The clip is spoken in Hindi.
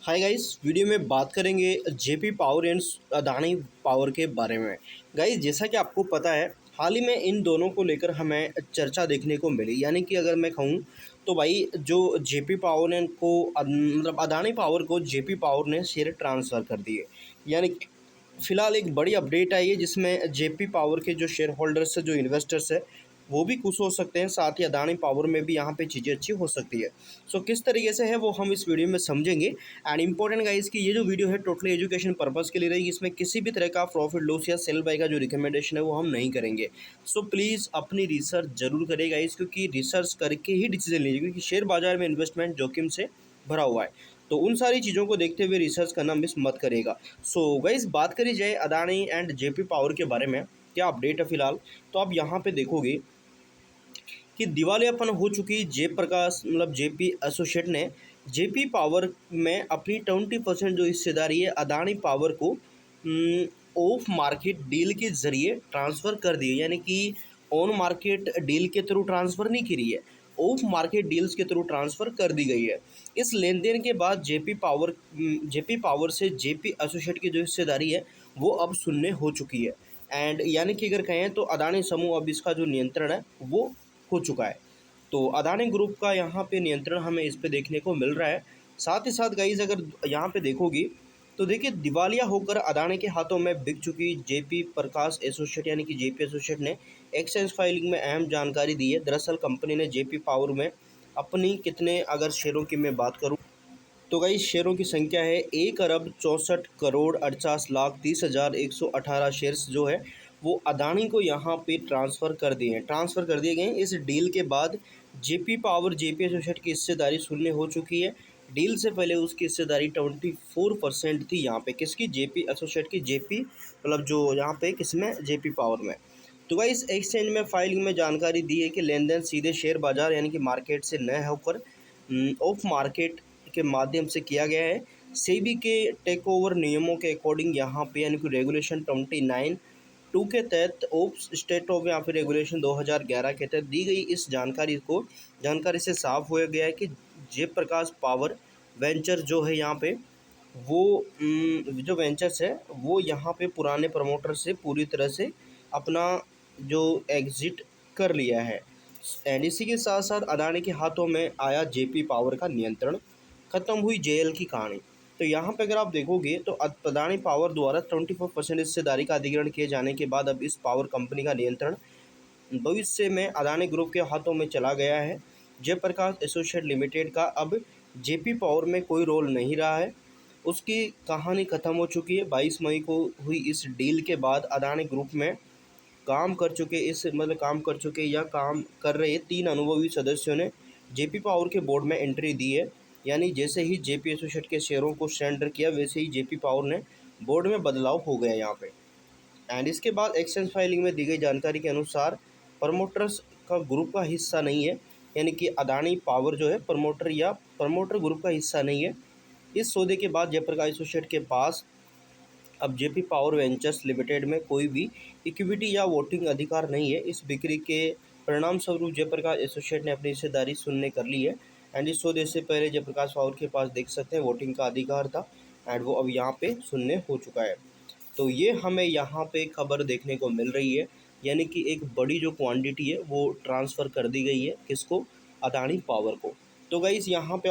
हाय गाइस, वीडियो में बात करेंगे JP power and Adani power के बारे में। गाइस, जैसा कि आपको पता है, हाल ही में इन दोनों को लेकर हमें चर्चा देखने को मिली। यानी कि अगर मैं कहूँ तो भाई जो जेपी पावर ने को मतलब अदानी पावर को जेपी पावर ने शेयर ट्रांसफ़र कर दिए। यानी कि फिलहाल एक बड़ी अपडेट आई है जिसमें जेपी पावर के जो शेयर होल्डर्स है, जो इन्वेस्टर्स है, वो भी खुश हो सकते हैं। साथ ही अदानी पावर में भी यहाँ पे चीज़ें अच्छी हो सकती है। सो किस तरीके से है वो हम इस वीडियो में समझेंगे। एंड इंपॉर्टेंट गाइस कि ये जो वीडियो है टोटली एजुकेशन पर्पस के लिए रहेगी। इसमें किसी भी तरह का प्रॉफिट लॉस या सेल बाय का जो रिकमेंडेशन है वो हम नहीं करेंगे। सो प्लीज़ अपनी रिसर्च जरूर करेगा इस, क्योंकि रिसर्च करके ही डिसीजन लीजिए, क्योंकि शेयर बाजार में इन्वेस्टमेंट जोखिम से भरा हुआ है। तो उन सारी चीज़ों को देखते हुए रिसर्च करना मिस मत करेगा। सो गाइस, बात करी जाए अदानी एंड जेपी पावर के बारे में क्या अपडेट है फिलहाल, तो आप यहाँ पे देखोगे कि दिवालियापन हो चुकी जयप्रकाश मतलब जेपी एसोसिएट ने जेपी पावर में अपनी 20% जो हिस्सेदारी है अदानी पावर को ऑफ मार्केट डील के जरिए ट्रांसफ़र कर दिए। यानी कि ऑन मार्केट डील के थ्रू ट्रांसफ़र नहीं की रही है, ऑफ मार्केट डील्स के थ्रू ट्रांसफ़र कर दी गई है। इस लेन देन के बाद जेपी पावर से जेपी एसोसिएट की जो हिस्सेदारी है वो अब शून्य हो चुकी है। एंड यानी कि अगर कहें तो अदानी समूह अब इसका जो नियंत्रण है वो हो चुका है। तो अदानी ग्रुप का यहाँ पे नियंत्रण हमें इस पे देखने को मिल रहा है। साथ ही साथ गाइज अगर यहाँ पे देखोगी तो देखिए, दिवालिया होकर अदानी के हाथों में बिक चुकी जेपी प्रकाश एसोसिएट यानी कि जेपी एसोसिएट ने एक्सचेंज फाइलिंग में अहम जानकारी दी है। दरअसल कंपनी ने जेपी पावर में अपनी कितने अगर शेयरों की मैं बात करूँ तो गाइस शेयरों की संख्या है 1,64,48,30,118 शेयर्स जो है वो अदानी को यहाँ पे ट्रांसफ़र कर दिए गए हैं। इस डील के बाद जेपी पावर जेपी एसोसिएट की हिस्सेदारी शून्य हो चुकी है। डील से पहले उसकी हिस्सेदारी 24% थी यहाँ पे, किसकी, जेपी एसोसिएट की, जेपी मतलब जो यहाँ पे किसमें, जेपी पावर में। तो गाइस एक्सचेंज में फाइलिंग में जानकारी दी है कि लेन देन सीधे शेयर बाजार यानी कि मार्केट से न होकर ऑफ मार्केट के माध्यम से किया गया है। सेबी के टेक ओवर नियमों के अकॉर्डिंग यहाँ पे यानी कि रेगुलेशन 29(2) के तहत ऑफ स्टेट ऑफ या फिर रेगुलेशन 2011 के तहत दी गई इस जानकारी से साफ हो गया है कि जयप्रकाश पावर वेंचर जो है यहाँ पे वो जो वेंचर्स है वो यहाँ पे पुराने प्रमोटर से पूरी तरह से अपना जो एग्जिट कर लिया है। एंड इसी के साथ साथ अदानी के हाथों में आया जेपी पावर का नियंत्रण, खत्म हुई जेएल की कहानी। तो यहाँ पे अगर आप देखोगे तो अदानी पावर द्वारा 24% हिस्सेदारी का अधिग्रहण किए जाने के बाद अब इस पावर कंपनी का नियंत्रण भविष्य में अदानी ग्रुप के हाथों में चला गया है। जयप्रकाश एसोसिएट लिमिटेड का अब जेपी पावर में कोई रोल नहीं रहा है, उसकी कहानी खत्म हो चुकी है। 22 मई को हुई इस डील के बाद अदानी ग्रुप में काम कर चुके या काम कर रहे 3 अनुभवी सदस्यों ने जेपी पावर के बोर्ड में एंट्री दी है। यानी जैसे ही जेपी एसोसिएट के शेयरों को सरेंडर किया वैसे ही जेपी पावर ने बोर्ड में बदलाव हो गया यहाँ पे। एंड इसके बाद एक्सचेंज फाइलिंग में दी गई जानकारी के अनुसार प्रमोटर्स का ग्रुप का हिस्सा नहीं है। यानी कि अदानी पावर जो है प्रमोटर ग्रुप का हिस्सा नहीं है। इस सौदे के बाद जयप्रकाश एसोसिएट के पास अब जेपी पावर वेंचर्स लिमिटेड में कोई भी इक्विटी या वोटिंग अधिकार नहीं है। इस बिक्री के परिणाम स्वरूप जयप्रकाश एसोसिएट ने अपनी हिस्सेदारी शून्य कर ली है। एंड इस सौदे से पहले जयप्रकाश पावर के पास देख सकते हैं वोटिंग का अधिकार था, एंड वो अब यहाँ पे शून्य हो चुका है। तो ये हमें यहाँ पे खबर देखने को मिल रही है। यानी कि एक बड़ी जो क्वांटिटी है वो ट्रांसफ़र कर दी गई है, किसको, अदानी पावर को। तो गाइस यहाँ पे